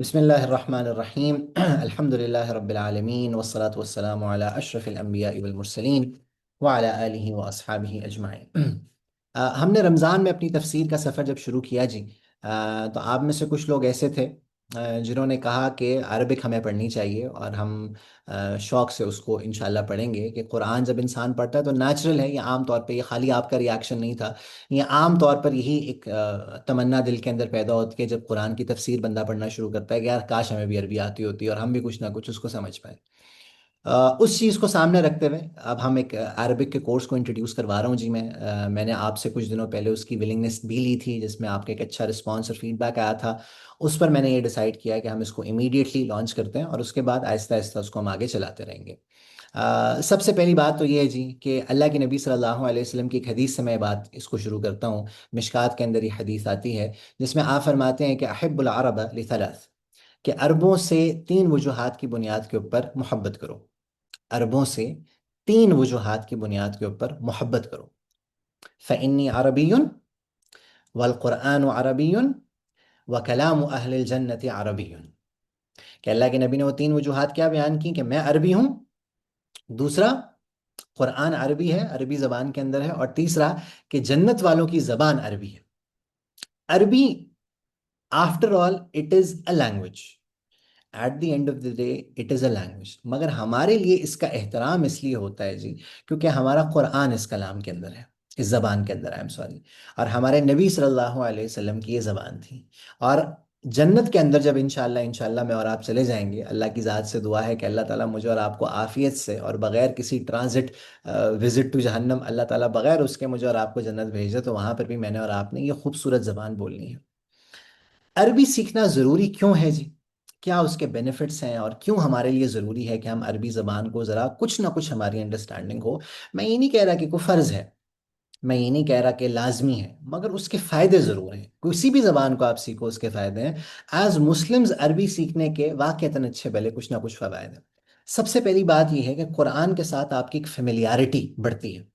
बिस्मिल्लाहिर्रहमानिर्रहीम अल्हम्दुलिल्लाहि रब्बिल आलमीन वस्सलातु वस्सलामु अला अशरफिल अंबिया वल मुरसलीन व अला आलिहि व अस्हाबिहि अजमाइन। हमने रमज़ान में अपनी तफसीर का सफ़र जब शुरू किया जी, तो आप में से कुछ लोग ऐसे थे जिन्होंने कहा कि अरबिक हमें पढ़नी चाहिए और हम शौक़ से उसको इंशाल्लाह पढ़ेंगे। कि कुरान जब इंसान पढ़ता है तो नेचुरल है, ये आम तौर पे, ये खाली आपका रिएक्शन नहीं था, ये आम तौर पर यही एक तमन्ना दिल के अंदर पैदा होती है जब कुरान की तफसीर बंदा पढ़ना शुरू करता है कि यार काश हमें भी अरबी आती होती और हम भी कुछ ना कुछ उसको समझ पाए। उस चीज़ को सामने रखते हुए अब हम एक अरबिक के कोर्स को इंट्रोड्यूस करवा रहा हूँ जी। मैंने आपसे कुछ दिनों पहले उसकी विलिंगनेस भी ली थी जिसमें आपका एक अच्छा रिस्पांस और फीडबैक आया था। उस पर मैंने ये डिसाइड किया कि हम इसको इमीडिएटली लॉन्च करते हैं और उसके बाद आहिस्ता आहिस्ता उसको हम आगे चलाते रहेंगे। सबसे पहली बात तो ये है जी कि अल्लाह के नबी सल्लल्लाहु अलैहि वसल्लम की एक हदीस से मैं बात इसको शुरू करता हूँ। मिशकात के अंदर ये हदीस आती है जिसमें आप फरमाते हैं कि अहिब्बुल अरब लिथलाथ, कि अरबों से तीन वजूहात की बुनियाद के ऊपर मोहब्बत करो। अरबों से तीन वजूहात की बुनियाद के ऊपर मोहब्बत करो। फ़इन्नी अरबियुन वल कुरआन अरबियुन व कलाम अहलिल जन्नति अरबियुन। कि अल्लाह के नबी ने वो तीन वजूहात क्या बयान की कि मैं अरबी हूँ, दूसरा कुरान अरबी है, अरबी जबान के अंदर है, और तीसरा कि जन्नत वालों की जबान अरबी है। अरबी, after all, it is a language. At the end of the day it is a language, मगर हमारे लिए इसका एहतराम इसलिए होता है जी क्योंकि हमारा कुरान इस कलाम के अंदर है, इस ज़बान के अंदर, आई एम सॉरी, और हमारे नबी सल्लल्लाहु अलैहि वसल्लम की ये ज़बान थी। और जन्नत के अंदर जब इंशाल्लाह इंशाल्लाह मैं और आप चले जाएंगे, अल्लाह की ज़ात से दुआ है कि अल्लाह ताला मुझे और आपको आफ़ियत से और बग़ैर किसी ट्रांजिट विज़िट टू जहन्नम, अल्लाह ताला बग़ैर उसके मुझे और आपको जन्नत भेजे, तो वहाँ पर भी मैंने और आपने ये खूबसूरत ज़बान बोलनी है। अरबी सीखना ज़रूरी क्यों है जी? क्या उसके बेनिफिट्स हैं और क्यों हमारे लिए ज़रूरी है कि हम अरबी ज़बान को ज़रा कुछ ना कुछ हमारी अंडरस्टैंडिंग हो? मैं ये नहीं कह रहा कि कोई फ़र्ज़ है, मैं ये नहीं कह रहा कि लाजमी है, मगर उसके फ़ायदे ज़रूर हैं। किसी भी ज़बान को आप सीखो उसके फ़ायदे हैं। एज़ मुस्लिम्स अरबी सीखने के वाक़ईतन अच्छे भले कुछ ना कुछ फ़वायद हैं। सबसे पहली बात यह है कि कुरान के साथ आपकी एक फेमिलियरिटी बढ़ती है।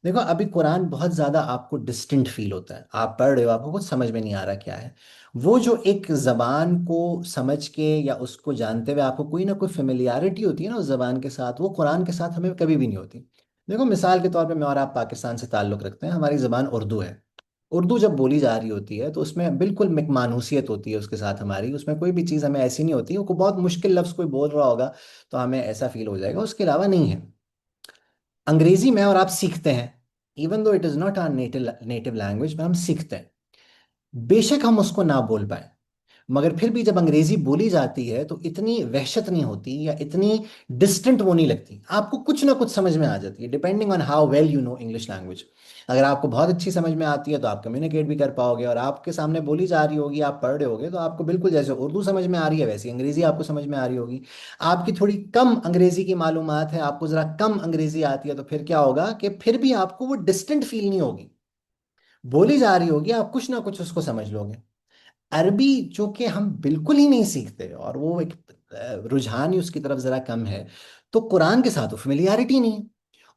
देखो, अभी कुरान बहुत ज़्यादा आपको डिस्टिंक्ट फील होता है, आप पढ़ रहे हो, आपको कुछ समझ में नहीं आ रहा क्या है। वो जो एक ज़बान को समझ के या उसको जानते हुए आपको कोई ना कोई फेमिलियरिटी होती है ना उस ज़बान के साथ, वो कुरान के साथ हमें कभी भी नहीं होती। देखो, मिसाल के तौर पे मैं और आप पाकिस्तान से ताल्लुक़ रखते हैं, हमारी ज़बान उर्दू है। उर्दू जब बोली जा रही होती है तो उसमें बिल्कुल एक मानूसियत होती है उसके साथ हमारी, उसमें कोई भी चीज़ हमें ऐसी नहीं होती, वो बहुत मुश्किल लफ्ज़ कोई बोल रहा होगा तो हमें ऐसा फील हो जाएगा, उसके अलावा नहीं है। अंग्रेजी में और आप सीखते हैं, even though it is not our native native language, पर हम सीखते हैं। बेशक हम उसको ना बोल पाए, मगर फिर भी जब अंग्रेजी बोली जाती है तो इतनी वहशत नहीं होती या इतनी डिस्टेंट वो नहीं लगती, आपको कुछ ना कुछ समझ में आ जाती है, depending on how well you know English language. अगर आपको बहुत अच्छी समझ में आती है तो आप कम्युनिकेट भी कर पाओगे, और आपके सामने बोली जा रही होगी, आप पढ़ रहे होगे, तो आपको बिल्कुल जैसे उर्दू समझ में आ रही है वैसी अंग्रेजी आपको समझ में आ रही होगी। आपकी थोड़ी कम अंग्रेजी की मालूमात है, आपको ज़रा कम अंग्रेजी आती है, तो फिर क्या होगा कि फिर भी आपको वो डिस्टेंट फील नहीं होगी, बोली जा रही होगी, आप कुछ ना कुछ उसको समझ लोगे। अरबी जो कि हम बिल्कुल ही नहीं सीखते और वो एक रुझान ही उसकी तरफ ज़रा कम है, तो कुरान के साथ तो फेमिलियरिटी नहीं है।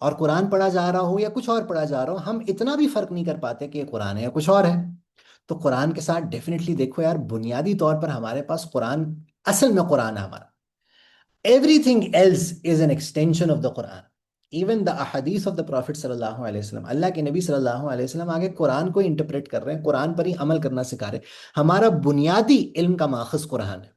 और कुरान पढ़ा जा रहा हो या कुछ और पढ़ा जा रहा हो, हम इतना भी फर्क नहीं कर पाते कि ये कुरान है या कुछ और है। तो कुरान के साथ डेफिनेटली देखो यार, बुनियादी तौर पर हमारे पास कुरान, असल में कुरान है हमारा। Everything else is an extension of the Quran. Even the ahadith of the Prophet सल्लल्लाहु अलैहि वसल्लम, अल्लाह के नबी सल्लल्लाहु अलैहि वसल्लम आगे कुरान को इंटरप्रेट कर रहे हैं, कुरान पर ही अमल करना सिखा रहे हैं। हमारा बुनियादी इल्म का माखज़ कुरान है।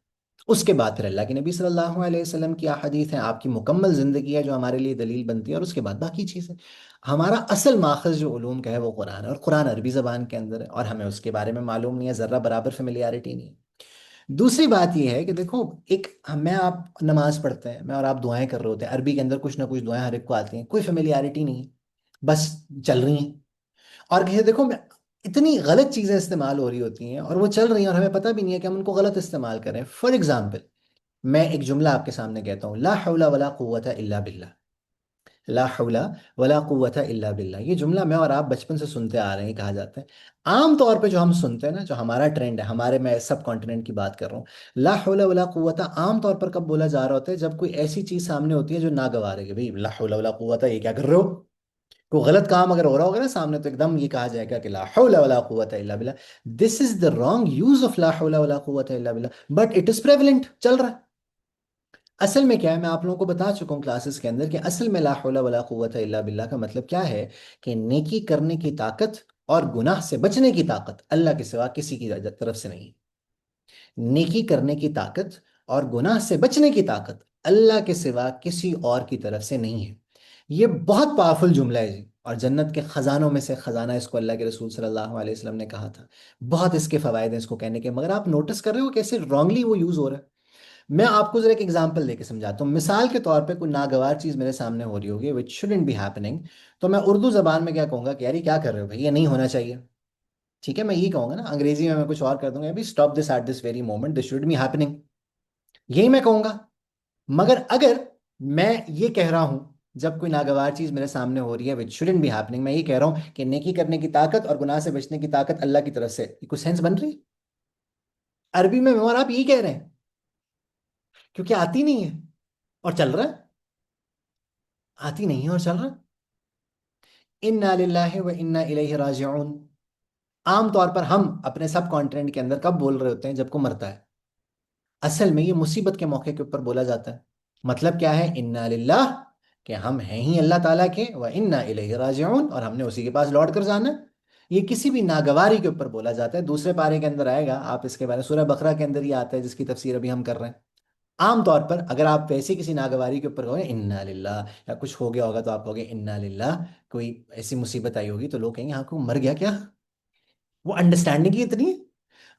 उसके बाद फिर अल्लाह के नबी सल्लल्लाहु अलैहि वसल्लम की अहादीथ हैं, आपकी मुकम्मल ज़िंदगी है जो हमारे लिए दलील बनती है, और उसके बाद बाकी चीज़ें। हमारा असल माखज़ जो उलूम का है वो कुरान है, और कुरान अरबी ज़बान के अंदर है, और हमें उसके बारे में मालूम नहीं है, ज़र्रा बराबर फेमिलियरिटी नहीं है। दूसरी बात यह है कि देखो, एक मैं आप नमाज पढ़ते हैं, मैं और आप दुआएं कर रहे होते हैं, अरबी के अंदर कुछ ना कुछ दुआएं हर एक को आती हैं, कोई फेमिलियरिटी नहीं है, बस चल रही हैं। और कहीं देखो, इतनी गलत चीज़ें इस्तेमाल हो रही होती हैं और वो चल रही हैं और हमें पता भी नहीं है कि हम उनको गलत इस्तेमाल करें। फॉर एग्जाम्पल, मैं एक जुमला आपके सामने कहता हूँ, ला हौला वला कुव्वता इल्ला बिल्लाह। ला हौला वला कुव्वता इल्ला बिल्लाह, ये जुमला मैं और आप बचपन से सुनते आ रहे हैं, कहा जाता है। आम तौर पे जो हम सुनते हैं ना, जो हमारा ट्रेंड है, हमारे, मैं सब कॉन्टिनेंट की बात कर रहा हूँ, ला हौला वला कुव्वता आम तौर पर कब बोला जा रहा होता है? जब कोई ऐसी चीज सामने होती है जो नागवार है, कि भाई ला हौला वला कुव्वता, ये क्या कर रहे हो, कोई गलत काम अगर हो रहा होगा ना सामने, तो एकदम ये कहा जाएगा कि ला हौला वला कुव्वता इल्ला बिल्लाह। This is the wrong use of ला हौला वला कुव्वता इल्ला बिल्लाह, बट इट इज प्रेवलेंट, चल रहा है। असल में क्या है, मैं आप लोगों को बता चुका हूँ क्लासेस के अंदर कि असल में ला हौला वला कुव्वता इल्ला बिल्लाह का मतलब क्या है, कि नेकी करने की ताकत और गुनाह से बचने की ताकत अल्लाह के सिवा किसी की तरफ से नहीं है। नेकी करने की ताकत और गुनाह से बचने की ताकत अल्लाह के सिवा किसी और की तरफ से नहीं है। ये बहुत पावरफुल जुमला है जी, और जन्नत के खजानों में से खजाना इसको अल्लाह के रसूल सल्लल्लाहु अलैहि वसल्लम ने कहा था। बहुत इसके फवायद हैं इसको कहने के, मगर आप नोटिस कर रहे हो कैसे रॉन्गली वो यूज हो रहा है। मैं आपको जरा एक एग्जांपल देके समझाता हूँ। मिसाल के तौर पे कोई नागवार चीज मेरे सामने हो रही होगी विच शुडंट बी हैपनिंग, तो मैं उर्दू जबान में क्या कहूंगा कि यार ये क्या कर रहे हो भाई, ये नहीं होना चाहिए। ठीक है, मैं ये कहूंगा ना, अंग्रेजी में मैं कुछ और कर दूंगा, अभी stop this at this very moment, this should be happening, यही मैं कहूंगा। मगर अगर मैं ये कह रहा हूं, जब कोई नागवार चीज मेरे सामने हो रही है विच शुडंट बी हैपनिंग, मैं ये कह रहा हूं कि नेकी करने की ताकत और गुनाह से बचने की ताकत अल्लाह की तरफ से, ये कुछ सेंस बन रही है अरबी में? और आप यही कह रहे हैं क्योंकि आती नहीं है और चल रहा है, आती नहीं है और चल रहा है। इन्ना लिल्लाहि व इन्ना इलैहि राजिऊन। आम तौर पर हम अपने सब कॉन्टिनेंट के अंदर कब बोल रहे होते हैं, जब को मरता है। असल में ये मुसीबत के मौके के ऊपर बोला जाता है। मतलब क्या है, इन्ना लिल्लाह, कि हम हैं ही अल्लाह ताला के, व इन्ना इलैहि राजिऊन, और हमने उसी के पास लौट कर जाना है। ये किसी भी नागवारी के ऊपर बोला जाता है। दूसरे पारे के अंदर आएगा, आप इसके बारे में सूरह बकरा के अंदर ही आता है, जिसकी तफसीर अभी हम कर रहे हैं। आमतौर पर अगर आप वैसे किसी नागवारी के ऊपर कहोगे इन्ना लिल्लाह, या कुछ हो गया होगा तो आप कहोगे इन्ना लिल्लाह, कोई ऐसी मुसीबत आई होगी, तो लोग कहेंगे हाँ को मर गया क्या। वो अंडरस्टैंडिंग ही इतनी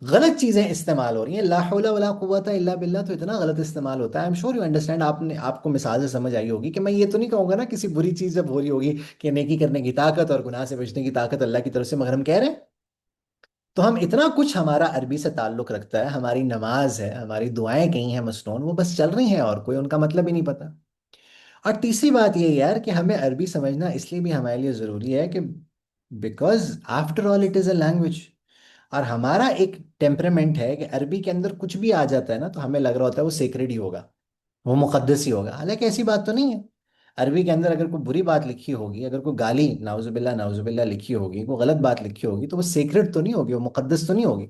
गलत चीजें इस्तेमाल हो रही हैं। ला हौला वला कुव्वता इल्ला बिल्लाह तो इतना गलत इस्तेमाल होता है। I am sure you understand, आपने आपको मिसाल से समझ आई होगी कि मैं ये तो नहीं कहूंगा ना किसी बुरी चीज जब हो रही होगी कि नेकी करने की ताकत और गुनाह से बचने की ताकत अल्लाह की तरफ से, मगर हम कह रहे हैं। तो हम इतना कुछ हमारा अरबी से ताल्लुक रखता है, हमारी नमाज है, हमारी दुआएं कहीं हैं मसनून, वो बस चल रही हैं और कोई उनका मतलब ही नहीं पता। और तीसरी बात ये यार कि हमें अरबी समझना इसलिए भी हमारे लिए ज़रूरी है कि because after all it is a language. और हमारा एक टेम्परामेंट है कि अरबी के अंदर कुछ भी आ जाता है ना, तो हमें लग रहा होता है वो सेक्रेड ही होगा, वो मुकद्दस ही होगा। हालांकि ऐसी बात तो नहीं है। अरबी के अंदर अगर कोई बुरी बात लिखी होगी, अगर कोई गाली नाउजुबिल्ला लिखी होगी, कोई गलत बात लिखी होगी, तो वो सेक्रेड तो नहीं होगी, वो मुकद्दस तो नहीं होगी।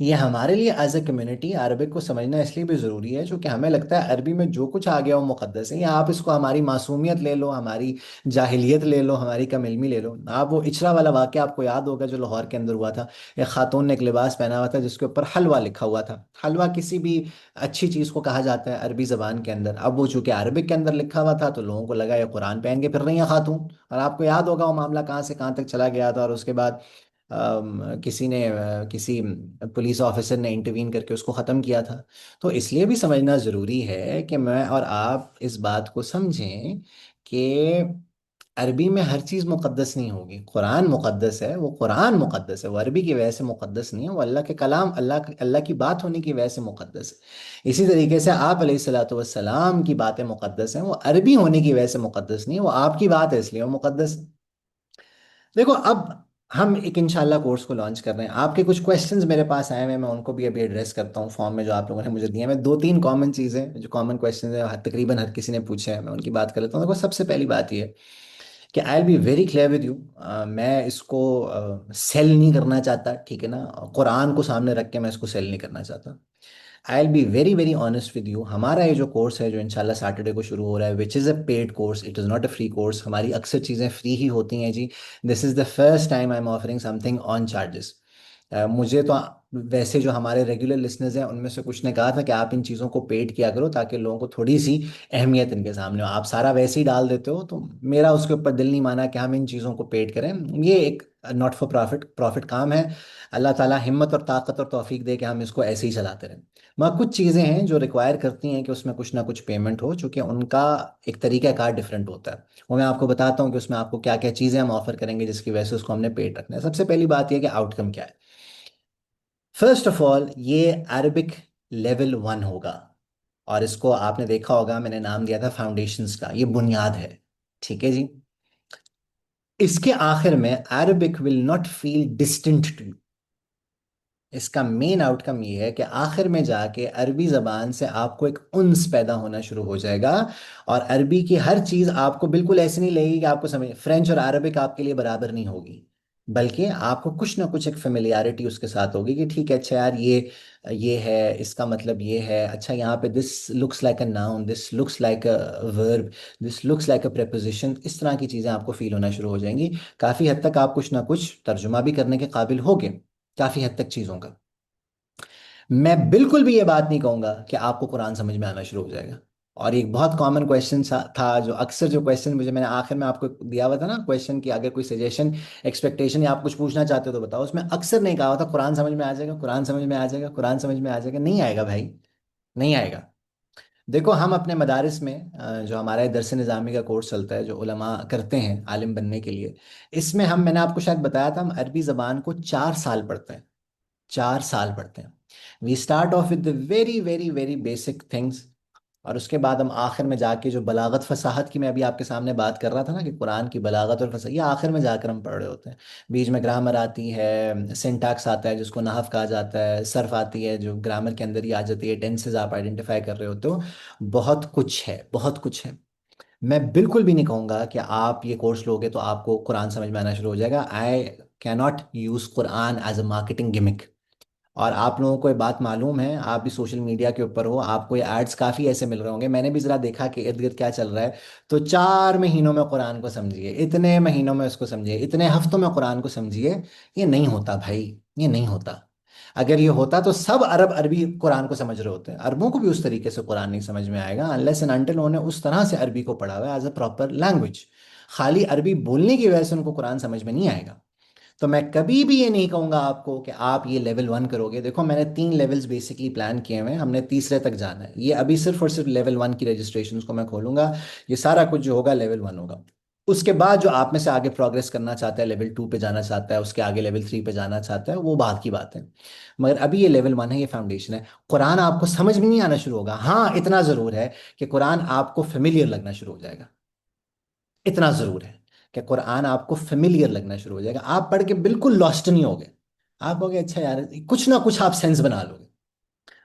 ये हमारे लिए एज ए कम्युनिटी अरबिक को समझना इसलिए भी ज़रूरी है क्योंकि हमें लगता है अरबी में जो कुछ आ गया वो मुकद्दस है। या आप इसको हमारी मासूमियत ले लो, हमारी जाहिलियत ले लो, हमारी कम इल्मी ले लो। आप वो इचरा वाला वाक़या आपको याद होगा जो लाहौर के अंदर हुआ था। एक खातून ने एक लिबास पहना हुआ था जिसके ऊपर हलवा लिखा हुआ था। हलवा किसी भी अच्छी चीज़ को कहा जाता है अरबी ज़बान के अंदर। अब वो चूंकि अरबिक के अंदर लिखा हुआ था तो लोगों को लगा ये कुरान पहन के फिर रही है खातून। और आपको याद होगा वो मामला कहाँ से कहाँ तक चला गया था, और उसके बाद किसी ने किसी पुलिस ऑफिसर ने इंटरवीन करके उसको ख़त्म किया था। तो इसलिए भी समझना ज़रूरी है कि मैं और आप इस बात को समझें कि अरबी में हर चीज़ मुकद्दस नहीं होगी। कुरान मुकद्दस है, वो कुरान मुकद्दस है, वो अरबी की वजह से मुकद्दस नहीं है, वो अल्लाह के कलाम, अल्लाह की बात होने की वजह से मुकद्दस है। इसी तरीके से आप अलैहिस्सलातु वस्सलाम की बातें मुकद्दस हैं, वो अरबी होने की वजह से मुकद्दस नहीं है, वो आपकी बात है इसलिए वो मुकद्दस है। देखो, अब हम एक इंशाल्लाह कोर्स को लॉन्च कर रहे हैं। आपके कुछ क्वेश्चंस मेरे पास आए हुए हैं, मैं उनको भी अभी एड्रेस करता हूँ फॉर्म में जो आप लोगों ने मुझे दिए हैं। मैं दो तीन कॉमन चीज़ें जो कॉमन क्वेश्चंस है तकरीबन हर किसी ने पूछे हैं, मैं उनकी बात कर लेता हूँ। देखो, सबसे पहली बात ये है कि I will be very clear with you. मैं इसको सेल नहीं करना चाहता, ठीक है ना। कुरान को सामने रख के मैं इसको सेल नहीं करना चाहता। I will be very very honest with you. हमारा ये जो कोर्स है जो इंशाल्लाह सैटरडे को शुरू हो रहा है, which is a paid course, it is not a free course. हमारी अक्सर चीज़ें फ्री ही होती हैं जी। This is the first time I am offering something on charges. मुझे तो वैसे जो हमारे रेगुलर लिसनर्स हैं उनमें से कुछ ने कहा था कि आप इन चीज़ों को पेड किया करो ताकि लोगों को थोड़ी सी अहमियत इनके सामने हो। आप सारा वैसे ही डाल देते हो, तो मेरा उसके ऊपर दिल नहीं माना कि हम इन चीज़ों को पेड करें। ये एक नॉट फॉर प्रॉफिट प्रॉफिट काम है। अल्लाह ताला हिम्मत और ताकत और तौफीक दे कि हम इसको ऐसे ही चलाते रहें। मगर कुछ चीज़ें हैं जो रिक्वायर करती हैं कि उसमें कुछ ना कुछ पेमेंट हो, चूँकि उनका एक तरीका कार डिफरेंट होता है। वो मैं आपको बताता हूँ कि उसमें आपको क्या क्या चीज़ें हम ऑफर करेंगे जिसकी वजह से उसको हमने पेड रखना है। सबसे पहली बात यह कि आउटकम क्या है। फर्स्ट ऑफ ऑल, ये अरबिक लेवल 1 होगा, और इसको आपने देखा होगा मैंने नाम दिया था फाउंडेशंस का, ये बुनियाद है। ठीक है जी। इसके आखिर में Arabic will not feel distant to you. इसका मेन आउटकम ये है कि आखिर में जाके अरबी ज़बान से आपको एक उन्स पैदा होना शुरू हो जाएगा। और अरबी की हर चीज़ आपको बिल्कुल ऐसी नहीं लगेगी कि आपको समझ, फ्रेंच और अरबिक आपके लिए बराबर नहीं होगी, बल्कि आपको कुछ ना कुछ एक फेमिलियरिटी उसके साथ होगी कि ठीक है, अच्छा यार ये है, इसका मतलब ये है, अच्छा यहाँ पे this looks like a noun, this looks like a verb, this looks like a preposition, इस तरह की चीज़ें आपको फील होना शुरू हो जाएंगी। काफ़ी हद तक आप कुछ ना कुछ तर्जुमा भी करने के काबिल होगे, काफ़ी हद तक चीज़ों का। मैं बिल्कुल भी ये बात नहीं कहूंगा कि आपको कुरान समझ में आना शुरू हो जाएगा। और एक बहुत कॉमन क्वेश्चन था, जो अक्सर जो क्वेश्चन मुझे मैंने आखिर में आपको दिया हुआ था ना क्वेश्चन, कि अगर कोई सजेशन, एक्सपेक्टेशन या आप कुछ पूछना चाहते हो तो बताओ, उसमें अक्सर नहीं कहा हुआ था कुरान समझ में आ जाएगा, कुरान समझ में आ जाएगा, कुरान समझ में आ जाएगा। नहीं आएगा भाई, नहीं आएगा। देखो हम अपने मदारिस में जो हमारा दरस निज़ामी का कोर्स चलता है, जो उलमा करते हैं आलिम बनने के लिए, इसमें हम, मैंने आपको शायद बताया था, हम अरबी ज़बान को 4 साल पढ़ते हैं। 4 साल पढ़ते हैं। We start off with the very very very basic things, और उसके बाद हम आखिर में जाके जो बलागत फसाहत की मैं अभी आपके सामने बात कर रहा था ना, कि कुरान की बलागत और फसाहत ये आखिर में जाकर हम पढ़ रहे होते हैं। बीच में ग्रामर आती है, सिंटैक्स आता है जिसको नहव कहा जाता है, सर्फ आती है जो ग्रामर के अंदर ही आ जाती है, टेंसेस आप आइडेंटिफाई कर रहे होते हो। बहुत कुछ है, बहुत कुछ है। मैं बिल्कुल भी नहीं कहूँगा कि आप ये कोर्स लोगे तो आपको कुरान समझ में आना शुरू हो जाएगा। I cannot use Quran as a marketing gimmick. और आप लोगों को ये बात मालूम है, आप भी सोशल मीडिया के ऊपर हो, आपको ये एड्स काफ़ी ऐसे मिल रहे होंगे, मैंने भी ज़रा देखा कि इर्द गिर्द क्या चल रहा है। तो 4 महीनों में कुरान को समझिए, इतने महीनों में उसको समझिए, इतने हफ्तों में कुरान को समझिए। ये नहीं होता भाई, ये नहीं होता। अगर ये होता तो सब अरब अरबी कुरान को समझ रहे होते हैं। अरबों को भी उस तरीके से कुरान नहीं समझ में आएगा अनलेस एंड अनटिल उन्होंने उस तरह से अरबी को पढ़ा हुआ है एज अ प्रॉपर लैंग्वेज। खाली अरबी बोलने की वजह से उनको कुरान समझ में नहीं आएगा। तो मैं कभी भी ये नहीं कहूंगा आपको कि आप ये लेवल 1 करोगे। देखो मैंने 3 लेवल्स बेसिकली प्लान किए हुए हैं, हमने तीसरे तक जाना है। ये अभी सिर्फ और सिर्फ लेवल 1 की रजिस्ट्रेशन को मैं खोलूंगा। ये सारा कुछ जो होगा लेवल 1 होगा। उसके बाद जो आप में से आगे प्रोग्रेस करना चाहता है, लेवल 2 पे जाना चाहता है, उसके आगे लेवल 3 पे जाना चाहता है, वो बात की बात है। मगर अभी ये लेवल 1 है, ये फाउंडेशन है। कुरान आपको समझ में नहीं आना शुरू होगा, हाँ इतना जरूर है कि कुरान आपको फेमिलियर लगना शुरू हो जाएगा। इतना जरूर है कि कुरान आपको फेमिलियर लगना शुरू हो जाएगा। आप पढ़ के बिल्कुल लॉस्ट नहीं होगे। आप कहोगे अच्छा यार, कुछ ना कुछ आप सेंस बना लोगे।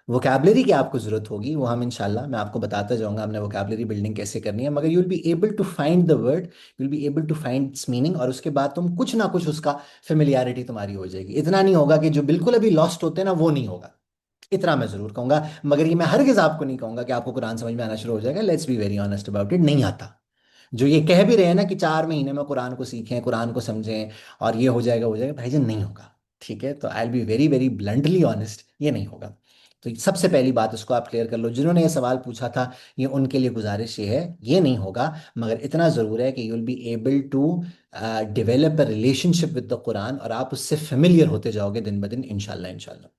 वोकैबलरी की आपको जरूरत होगी, वो हम इंशाल्लाह मैं आपको बताता जाऊंगा हमने वोकैबलरी बिल्डिंग कैसे करनी है। मगर you will be able to find the word, you will be able to find its meaning, और उसके बाद तुम कुछ ना कुछ उसका फेमिलियरिटी तुम्हारी हो जाएगी। इतना नहीं होगा कि जो बिल्कुल अभी लॉस्ट होते हैं ना, वो नहीं होगा। इतना मैं जरूर कहूंगा। मगर ये मैं हरगिज आपको नहीं कहूंगा कि आपको कुरान समझ में आना शुरू हो जाएगा। Let's be very honest about it, नहीं आता। जो ये कह भी रहे हैं ना कि 4 महीने में कुरान को सीखें, कुरान को समझें और ये हो जाएगा भाईजान, नहीं होगा। ठीक है, तो I will be very very bluntly honest, ये नहीं होगा। तो सबसे पहली बात उसको आप क्लियर कर लो। जिन्होंने ये सवाल पूछा था, ये उनके लिए गुजारिश ये है, ये नहीं होगा। मगर इतना ज़रूर है कि you will be able to develop a relationship with the Quran, और आप उससे फेमिलियर होते जाओगे दिन ब दिन, इंशाल्लाह इंशाल्लाह।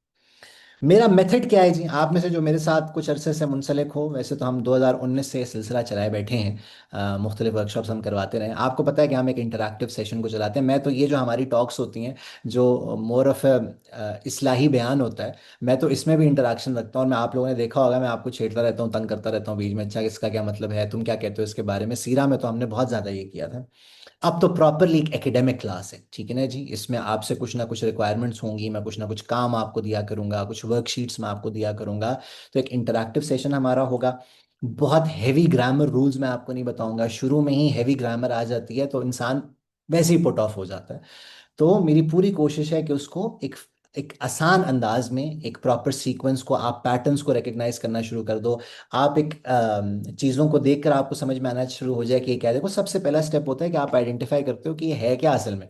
मेरा मेथड क्या है जी, आप में से जो मेरे साथ कुछ अरसे से मुंसलिक हो, वैसे तो हम 2019 से ये सिलसिला चलाए बैठे हैं, मुख्तलिफ वर्कशॉप्स हम करवाते रहे हैं। आपको पता है कि हम एक इंटरैक्टिव सेशन को चलाते हैं। मैं तो ये जो हमारी टॉक्स होती हैं, जो मोर ऑफ इस्लाही बयान होता है, मैं तो इसमें भी इंटरेक्शन रखता हूँ। और मैं, आप लोगों ने देखा होगा, मैं आपको छेड़ता रहता हूँ, तंग करता रहता हूँ बीच में, अच्छा इसका क्या मतलब है, तुम क्या कहते हो इसके बारे में। सीरा में तो हमने बहुत ज़्यादा ये किया था। अब तो प्रॉपरली एक एकेडमिक क्लास है, ठीक है ना जी। इसमें आपसे कुछ ना कुछ रिक्वायरमेंट्स होंगी, मैं कुछ ना कुछ काम आपको दिया करूंगा, कुछ वर्कशीट्स मैं आपको दिया करूंगा। तो एक इंटरैक्टिव सेशन हमारा होगा। बहुत हैवी ग्रामर रूल्स मैं आपको नहीं बताऊंगा। शुरू में ही हैवी ग्रामर आ जाती है तो इंसान वैसे ही पुट ऑफ हो जाता है। तो मेरी पूरी कोशिश है कि उसको एक एक आसान अंदाज में, एक प्रॉपर सीक्वेंस को, आप पैटर्न्स को रिकग्नाइज करना शुरू कर दो। आप एक चीज़ों को देखकर आपको समझ में आना शुरू हो जाए कि ये क्या है। देखो सबसे पहला स्टेप होता है कि आप आइडेंटिफाई करते हो कि ये है क्या असल में।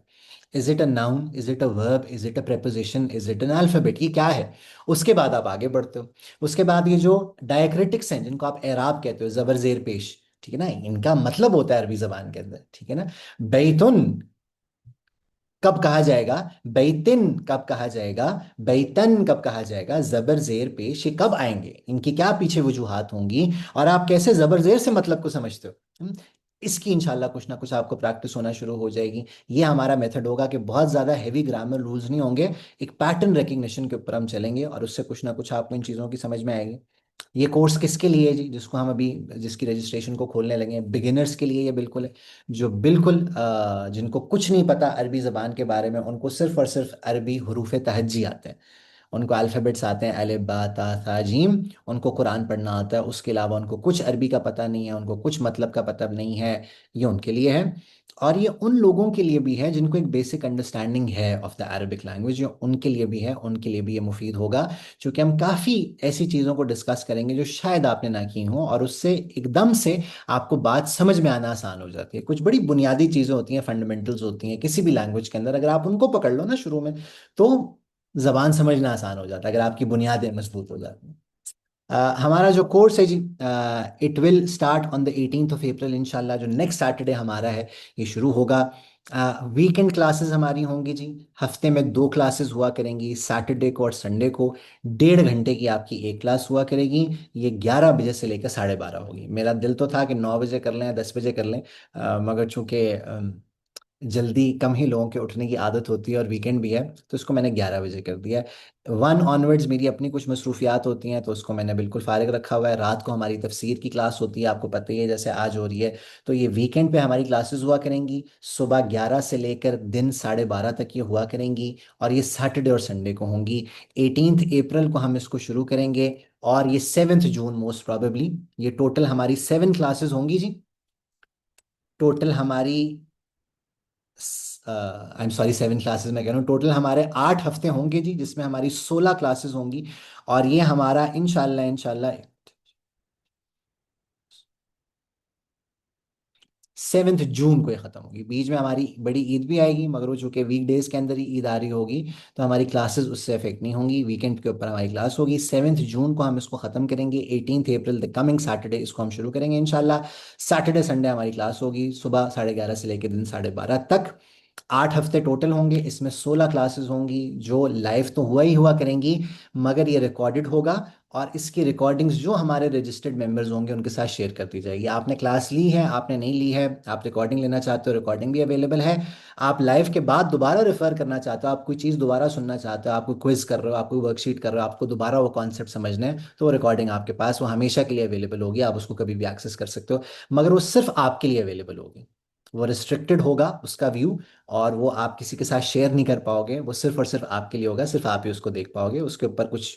Is it a noun, is it a verb, is it a preposition, is it an alphabet, ये क्या है। उसके बाद आप आगे बढ़ते हो। उसके बाद ये जो डायक्रिटिक्स हैं, जिनको आप एराब कहते हो, जबर जेर पेश, ठीक है ना, इनका मतलब होता है अरबी जबान के अंदर, ठीक है ना। बैतुन कब कहा जाएगा, बैतिन कब कहा जाएगा, बैतन कब कहा जाएगा, जबर जेर पेश ये कब आएंगे, इनकी क्या पीछे वजूहात होंगी, और आप कैसे जबर जेर से मतलब को समझते हो। इसकी इंशाल्लाह कुछ ना कुछ आपको प्रैक्टिस होना शुरू हो जाएगी। ये हमारा मेथड होगा कि बहुत ज़्यादा हैवी ग्रामर रूल्स नहीं होंगे। एक पैटर्न रिकग्निशन के ऊपर हम चलेंगे, और उससे कुछ ना कुछ आपको इन चीज़ों की समझ में आएगी। ये कोर्स किसके लिए है जी, जिसको हम अभी, जिसकी रजिस्ट्रेशन को खोलने लगे हैं, बिगिनर्स के लिए ये बिल्कुल है। जो बिल्कुल जिनको कुछ नहीं पता अरबी ज़बान के बारे में, उनको सिर्फ और सिर्फ अरबी हरूफ तहज्जी आते हैं, उनको अल्फ़ाबेट्स आते हैं, अलिफ बा ता था जीम, उनको कुरान पढ़ना आता है, उसके अलावा उनको कुछ अरबी का पता नहीं है, उनको कुछ मतलब का पता नहीं है, ये उनके लिए है। और ये उन लोगों के लिए भी है जिनको एक बेसिक अंडरस्टैंडिंग है ऑफ द अरबिक लैंग्वेज, ये उनके लिए भी है, उनके लिए भी ये मुफीद होगा। क्योंकि हम काफ़ी ऐसी चीज़ों को डिस्कस करेंगे जो शायद आपने ना की हों, और उससे एकदम से आपको बात समझ में आना आसान हो जाती है। कुछ बड़ी बुनियादी चीज़ें होती हैं, फंडामेंटल्स होती हैं किसी भी लैंग्वेज के अंदर, अगर आप उनको पकड़ लो ना शुरू में, तो जबान समझना आसान हो जाता है, अगर आपकी बुनियादें मजबूत हो जाती हैं। हमारा जो कोर्स है जी, it will start on the 18 April इंशाल्लाह। जो नेक्स्ट सैटरडे हमारा है, ये शुरू होगा। वीकेंड क्लासेस हमारी होंगी जी, हफ्ते में दो क्लासेस हुआ करेंगी, सैटरडे को और संडे को। 1.5 घंटे की आपकी एक क्लास हुआ करेगी। ये 11 बजे से लेकर 12:30 होगी। मेरा दिल तो था कि 9 बजे कर लें, 10 बजे कर लें, मगर चूंकि जल्दी कम ही लोगों के उठने की आदत होती है और वीकेंड भी है, तो इसको मैंने 11 बजे कर दिया है। 1 ऑनवर्ड्स मेरी अपनी कुछ मसरूफियात होती हैं, तो उसको मैंने बिल्कुल फारिग रखा हुआ है। रात को हमारी तफसीर की क्लास होती है, आपको पता ही है, जैसे आज हो रही है। तो ये वीकेंड पे हमारी क्लासेस हुआ करेंगी, सुबह 11 से लेकर दिन 12:30 तक ये हुआ करेंगी, और ये सैटरडे और संडे को होंगी। 18 अप्रैल को हम इसको शुरू करेंगे, और ये 7 जून मोस्ट प्रोबेबली, ये टोटल हमारी 7 क्लासेस होंगी जी। टोटल हमारी, आई एम सॉरी, 7 क्लासेस मैं कह रहा हूँ, टोटल हमारे 8 हफ्ते होंगे जी, जिसमें हमारी 16 क्लासेस होंगी। और ये हमारा इंशाल्लाह इंशाल्लाह 7 जून को ये ख़त्म होगी। बीच में हमारी बड़ी ईद भी आएगी, मगर वो चूंकि वीकडेज के अंदर ही ईद आ रही होगी, तो हमारी क्लासेस उससे अफेक्ट नहीं होंगी। वीकेंड के ऊपर हमारी क्लास होगी। 7 जून को हम इसको ख़त्म करेंगे। 18 अप्रैल द कमिंग सैटरडे इसको हम शुरू करेंगे इंशाल्लाह। सैटरडे संडे हमारी क्लास होगी, सुबह 11:30 से लेकर दिन 12:30 तक। 8 हफ्ते टोटल होंगे, इसमें 16 क्लासेस होंगी, जो लाइव तो हुआ ही हुआ करेंगी, मगर ये रिकॉर्डेड होगा। और इसकी रिकॉर्डिंग्स जो हमारे रजिस्टर्ड मेंबर्स होंगे उनके साथ शेयर कर दी जाएगी। आपने क्लास ली है, आपने नहीं ली है, आप रिकॉर्डिंग लेना चाहते हो, रिकॉर्डिंग भी अवेलेबल है। आप लाइव के बाद दोबारा रेफर करना चाहते हो, आप कोई चीज़ दोबारा सुनना चाहते हो, आप कोई क्विज कर रहे हो, आप कोई वर्कशीट कर रहे हो, आपको दोबारा वो कॉन्सेप्ट समझना है, तो वो रिकॉर्डिंग आपके पास वो हमेशा के लिए अवेलेबल होगी, आप उसको कभी भी एक्सेस कर सकते हो। मगर वो सिर्फ आपके लिए अवेलेबल होगी, वो रिस्ट्रिक्टेड होगा उसका व्यू, और वो आप किसी के साथ शेयर नहीं कर पाओगे, वो सिर्फ और सिर्फ आपके लिए होगा, सिर्फ आप ही उसको देख पाओगे। उसके ऊपर कुछ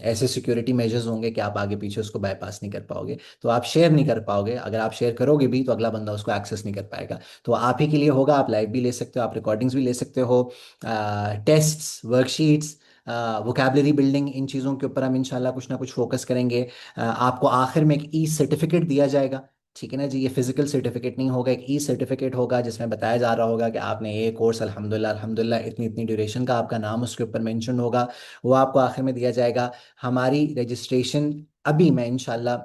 ऐसे सिक्योरिटी मेजर्स होंगे कि आप आगे पीछे उसको बाईपास नहीं कर पाओगे, तो आप शेयर नहीं कर पाओगे। अगर आप शेयर करोगे भी तो अगला बंदा उसको एक्सेस नहीं कर पाएगा। तो आप ही के लिए होगा, आप लाइव भी ले सकते हो, आप रिकॉर्डिंग्स भी ले सकते हो। टेस्ट्स, वर्कशीट्स, वोकेबलरी बिल्डिंग, इन चीज़ों के ऊपर हम इंशाल्लाह कुछ ना कुछ फोकस करेंगे। आपको आखिर में एक ई सर्टिफिकेट दिया जाएगा, ठीक है ना जी। ये फिजिकल सर्टिफिकेट नहीं होगा, एक ई सर्टिफिकेट होगा, जिसमें बताया जा रहा होगा कि आपने ये कोर्स अल्हम्दुलिल्लाह अल्हम्दुलिल्लाह इतनी इतनी ड्यूरेशन का आपका नाम उसके ऊपर मेंशन होगा, वो आपको आखिर में दिया जाएगा। हमारी रजिस्ट्रेशन अभी मैं इंशाल्लाह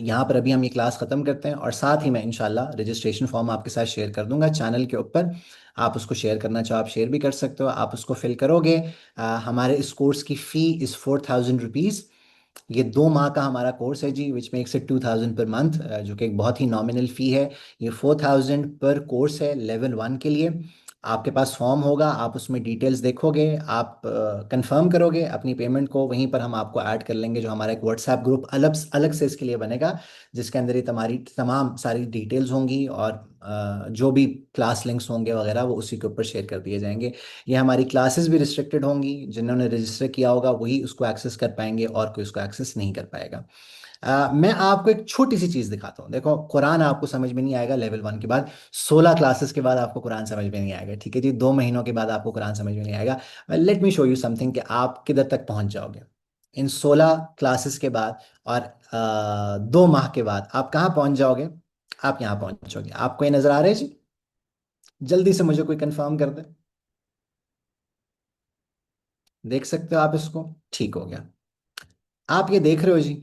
यहाँ पर अभी हम ये क्लास ख़त्म करते हैं, और साथ ही मैं इंशाल्लाह रजिस्ट्रेशन फॉर्म आपके साथ शेयर कर दूंगा चैनल के ऊपर। आप उसको शेयर करना चाहो आप शेयर भी कर सकते हो, आप उसको फिल करोगे। हमारे इस कोर्स की फ़ी इज़ ₹4000। ये 2 माह का हमारा कोर्स है जी, which makes it 2000 per month, जो कि एक बहुत ही नॉमिनल फ़ी है। ये 4000 पर कोर्स है लेवल 1 के लिए। आपके पास फॉर्म होगा, आप उसमें डिटेल्स देखोगे, आप कंफर्म करोगे अपनी पेमेंट को, वहीं पर हम आपको ऐड कर लेंगे। जो हमारा एक व्हाट्सएप ग्रुप अलग अलग से इसके लिए बनेगा, जिसके अंदर ये तुम्हारी तमाम सारी डिटेल्स होंगी, और जो भी क्लास लिंक्स होंगे वगैरह वो उसी के ऊपर शेयर कर दिए जाएंगे। ये हमारी क्लासेस भी रिस्ट्रिक्टेड होंगी, जिन्होंने रजिस्टर किया होगा वही उसको एक्सेस कर पाएंगे, और कोई उसको एक्सेस नहीं कर पाएगा। मैं आपको एक छोटी सी चीज़ दिखाता हूँ। देखो, कुरान आपको समझ में नहीं आएगा लेवल 1 के बाद, 16 क्लासेस के बाद आपको कुरान समझ में नहीं आएगा, ठीक है जी। 2 महीनों के बाद आपको कुरान समझ में नहीं आएगा। Let me show you something कि आप किधर तक पहुंच जाओगे इन 16 क्लासेस के बाद, और 2 माह के बाद आप कहाँ पहुंच जाओगे। आप यहाँ पहुंचोगे। आपको ये नजर आ रहा है जी? जल्दी से मुझे कोई कंफर्म कर दे। देख सकते हो आप इसको? ठीक हो गया। आप ये देख रहे हो जी?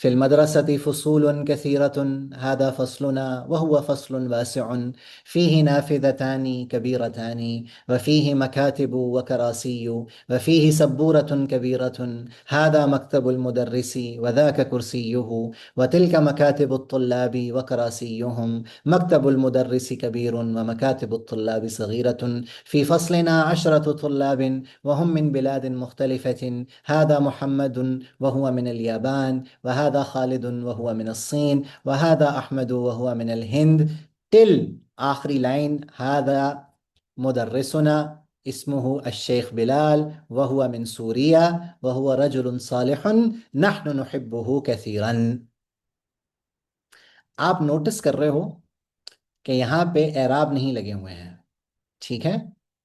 फिल मदरसति फ़ुसूलुन कसीरतुन हादा फ़स्लुना वहुवा फ़स्लुन वासिउन फ़ीहि नाफ़िज़तानि कबीरतानि वफ़ीहि मकातिबु वकरासिय्यु वफ़ीहि सब्बूरतुन कबीरतुन हादा मक्तबुल मुदर्रिसी वज़ाक कुर्सियुहु वतिल्क मकातिबुत तुल्लाबि वकरासियुहुम मक्तबुल मुदर्रिसी कबीरुन व मकातिबुत तुल्लाबि सगीरतुन फ़ी फ़स्लिना अशरतु तुल्लाबिन वहुम मिन बिलादिन मुख्तलिफ़तिन हादा मुहम्मदुन वहुवा मिनल याबान वहादा खालिदुन वहुआ मिन अस्सीन वहादा अहमदु वहुआ मिन अल हिंद टिल आखिरी लाइन हादा मुदर्रिसुना इस्मुहु अश-शेख बिलाल वहुआ मिन सूरिया वहुआ रजुलुन सालिहुन नहनु नुहिब्बुहु कसीरन। आप नोटिस कर रहे हो कि यहाँ पे एराब नहीं लगे हुए हैं, ठीक है।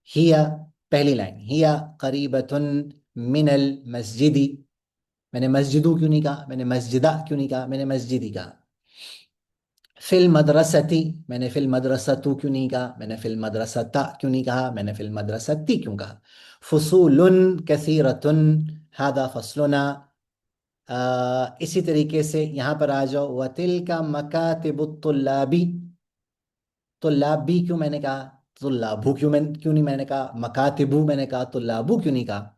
हिया, पहली लाइन, हिया करीबतुन मिनल मस्जिदी। मैंने मस्जिदू क्यों नहीं कहा, मैंने मस्जिदा क्यों नहीं कहा, मैंने मस्जिदी कहा। फिल मदरसती, मैंने फिल मदरसतू क्यों नहीं कहा, मैंने फिल मदरसता क्यों नहीं कहा, मैंने फिल मदरसती क्यों कहा। फुसूलुन कसीरतुन हादा फसलुना। इसी तरीके से यहाँ पर आ जाओ, वतिल का मकातिबुत्तुल्लाबी। तुल्लाबी क्यों मैंने कहा, तुल्लाबू क्यों नहीं मैंने कहा, मकातिबू मैंने कहा, तुल्लाबू क्यों नहीं कहा।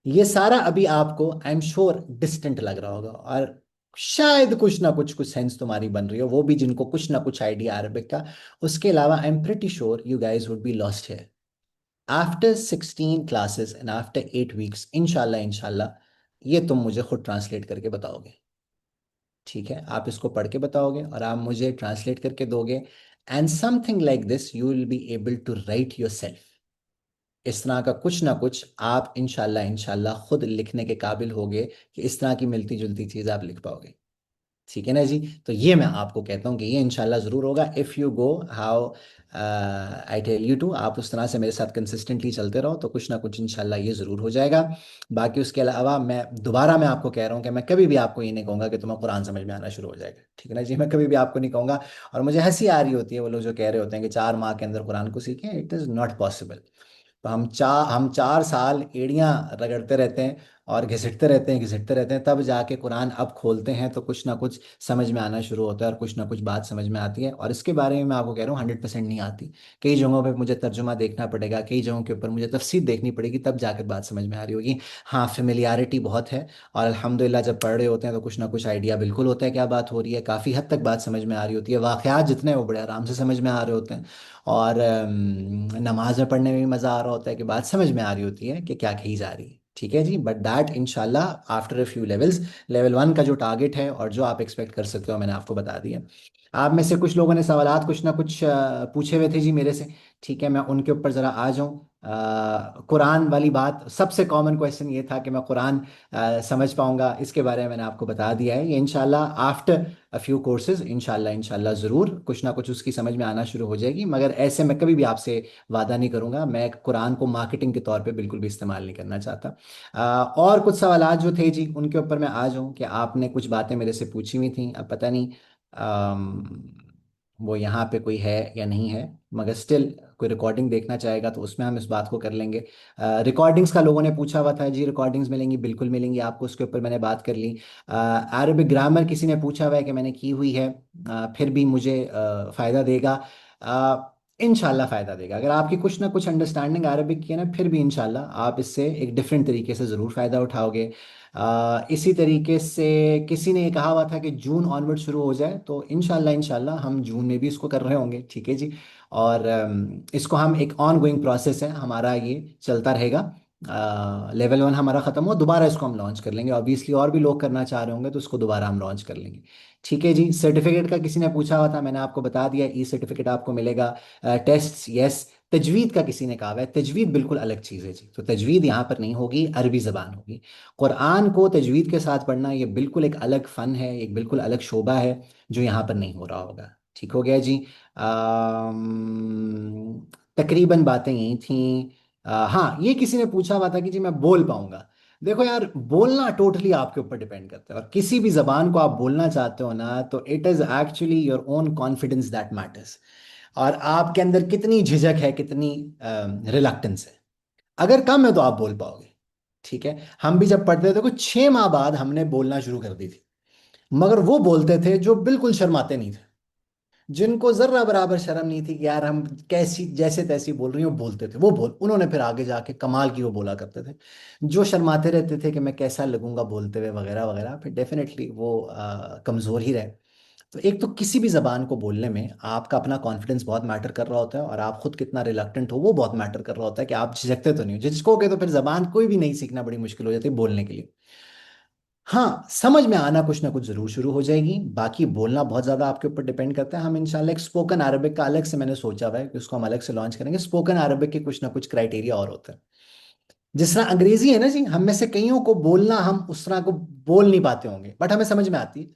ये सारा अभी आपको आई एम श्योर डिस्टेंट लग रहा होगा, और शायद कुछ ना कुछ सेंस तुम्हारी बन रही हो, वो भी जिनको कुछ ना कुछ आइडिया अरबिक का। उसके अलावा I am pretty sure you guys would be lost है। After 16 classes and after 8 weeks, इंशाल्लाह इंशाल्लाह ये तुम मुझे खुद ट्रांसलेट करके बताओगे, ठीक है। आप इसको पढ़ के बताओगे और आप मुझे ट्रांसलेट करके दोगे, and something like this you will be able to write yourself. इस तरह का कुछ ना कुछ आप इंशाल्लाह इंशाल्लाह खुद लिखने के काबिल होगे, कि इस तरह की मिलती जुलती चीज़ आप लिख पाओगे, ठीक है ना जी। तो ये मैं आपको कहता हूँ कि ये इंशाल्लाह ज़रूर होगा, if you go how I tell you to. आप उस तरह से मेरे साथ कंसिस्टेंटली चलते रहो तो कुछ ना कुछ इंशाल्लाह ये ज़रूर हो जाएगा। बाकी उसके अलावा मैं आपको कह रहा हूँ कि मैं कभी भी आपको ये नहीं कहूँगा कि तुम्हें कुरान समझ में आना शुरू हो जाएगा, ठीक है ना जी। मैं कभी भी आपको नहीं कहूँगा। और मुझे हंसी आ रही होती है वो लोग जो कह रहे होते हैं कि 4 माह के अंदर कुरान को सीखें, इट इज़ नॉट पॉसिबल। तो हम 4 साल एड़ियां रगड़ते रहते हैं और घिसटते रहते हैं, तब जाके कुरान अब खोलते हैं तो कुछ ना कुछ समझ में आना शुरू होता है, और कुछ ना कुछ बात समझ में आती है। और इसके बारे में मैं आपको कह रहा हूँ 100% नहीं आती। कई जगहों पे मुझे तर्जुमा देखना पड़ेगा, कई जगहों के ऊपर मुझे तफसीर देखनी पड़ेगी, तब जाकर बात समझ में आ रही होगी। हाँ, फेमिलियरिटी बहुत है, और अल्हम्दुलिल्लाह जब पढ़ रहे होते हैं तो कुछ ना कुछ आइडिया बिल्कुल होता है क्या बात हो रही है, काफ़ी हद तक बात समझ में आ रही होती है। वाक़यात जितने हैं वो बड़े आराम से समझ में आ रहे होते हैं। और नमाज में पढ़ने में भी मज़ा आ रहा होता है, कि बात समझ में आ रही होती है कि क्या कही जा रही है, ठीक है जी। बट दैट इंशाल्लाह after a few levels, level 1 का जो टारगेट है और जो आप एक्सपेक्ट कर सकते हो मैंने आपको बता दिया। आप में से कुछ लोगों ने सवालात कुछ ना कुछ पूछे हुए थे जी मेरे से, ठीक है। मैं उनके ऊपर ज़रा आ जाऊँ। कुरान वाली बात, सबसे कॉमन क्वेश्चन ये था कि मैं कुरान समझ पाऊंगा, इसके बारे में मैंने आपको बता दिया है। ये इंशाल्लाह आफ्टर अ फ्यू कोर्सेज इंशाल्लाह इंशाल्लाह ज़रूर कुछ ना कुछ उसकी समझ में आना शुरू हो जाएगी। मगर ऐसे मैं कभी भी आपसे वादा नहीं करूंगा, मैं कुरान को मार्केटिंग के तौर पे बिल्कुल भी इस्तेमाल नहीं करना चाहता। और कुछ सवालात जो थे जी उनके ऊपर मैं आ जाऊं, कि आपने कुछ बातें मेरे से पूछी हुई थी, अब पता नहीं वो यहाँ पे कोई है या नहीं है, मगर स्टिल कोई रिकॉर्डिंग देखना चाहेगा तो उसमें हम इस बात को कर लेंगे। रिकॉर्डिंग्स का लोगों ने पूछा हुआ था जी, रिकॉर्डिंग्स मिलेंगी, बिल्कुल मिलेंगी आपको, उसके ऊपर मैंने बात कर ली। अरबिक ग्रामर किसी ने पूछा हुआ है कि मैंने की हुई है, फिर भी मुझे फ़ायदा देगा। इंशाल्लाह फ़ायदा देगा, अगर आपकी कुछ ना कुछ अंडरस्टैंडिंग अरबिक की है ना, फिर भी इंशाल्लाह आप इससे एक डिफरेंट तरीके से ज़रूर फ़ायदा उठाओगे। इसी तरीके से किसी ने ये कहा हुआ था कि जून ऑनवर्ड शुरू हो जाए, तो इंशाल्लाह इंशाल्लाह हम जून में भी इसको कर रहे होंगे, ठीक है जी। और इसको हम एक ऑन गोइंग प्रोसेस है हमारा, ये चलता रहेगा। लेवल 1 हमारा ख़त्म हो, दोबारा इसको हम लॉन्च कर लेंगे, ऑब्वियसली और भी लोग करना चाह रहे होंगे तो इसको दोबारा हम लॉन्च कर लेंगे, ठीक है जी। सर्टिफिकेट का किसी ने पूछा हुआ था, मैंने आपको बता दिया, ई सर्टिफिकेट आपको मिलेगा। Test yes. तजवीद का किसी ने कहा हुआ है, तजवीद बिल्कुल अलग चीज़ है जी, तो तजवीद यहाँ पर नहीं होगी, अरबी ज़बान होगी। कुरान को तजवीद के साथ पढ़ना ये बिल्कुल एक अलग फ़न है, एक बिल्कुल अलग शोबा है, जो यहाँ पर नहीं हो रहा होगा, ठीक हो गया जी। तकरीबन बातें यही थी। हाँ, ये किसी ने पूछा हुआ था कि जी मैं बोल पाऊंगा। देखो यार, बोलना टोटली आपके ऊपर डिपेंड करता है, और किसी भी जबान को आप बोलना चाहते हो ना, तो it is actually your own confidence that matters, और आपके अंदर कितनी झिझक है, कितनी रिलक्टेंस है। अगर कम है तो आप बोल पाओगे, ठीक है। हम भी जब पढ़ते थे, कुछ 6 माह बाद हमने बोलना शुरू कर दी थी, मगर वो बोलते थे जो बिल्कुल शर्माते नहीं थे, जिनको जर्रा बराबर शर्म नहीं थी कि यार हम कैसी जैसे तैसी बोल रही हो, बोलते थे। वो बोल उन्होंने फिर आगे जाके कमाल की वो बोला करते थे। जो शर्माते रहते थे कि मैं कैसा लगूंगा बोलते हुए वगैरह वगैरह, फिर डेफिनेटली वो कमजोर ही रहे। तो एक तो किसी भी जबान को बोलने में आपका अपना कॉन्फिडेंस बहुत मैटर कर रहा होता है, और आप खुद कितना रिलक्टेंट हो वो बहुत मैटर कर रहा होता है, कि आप झिझकते तो नहीं हो। झिझकोगे तो फिर जबान कोई भी नहीं सीखना बड़ी मुश्किल हो जाती है बोलने के लिए। हाँ, समझ में आना कुछ ना कुछ जरूर शुरू हो जाएगी, बाकी बोलना बहुत ज्यादा आपके ऊपर डिपेंड करता है। हम इंशाल्लाह एक स्पोकन अरबिक का अलग से मैंने सोचा हुआ है कि उसको हम अलग से लॉन्च करेंगे। स्पोकन अरबिक के कुछ ना कुछ क्राइटेरिया और होते हैं। जिस तरह अंग्रेजी है ना जी, हम में से कईयों को बोलना हम उस तरह को बोल नहीं पाते होंगे, बट हमें समझ में आती है।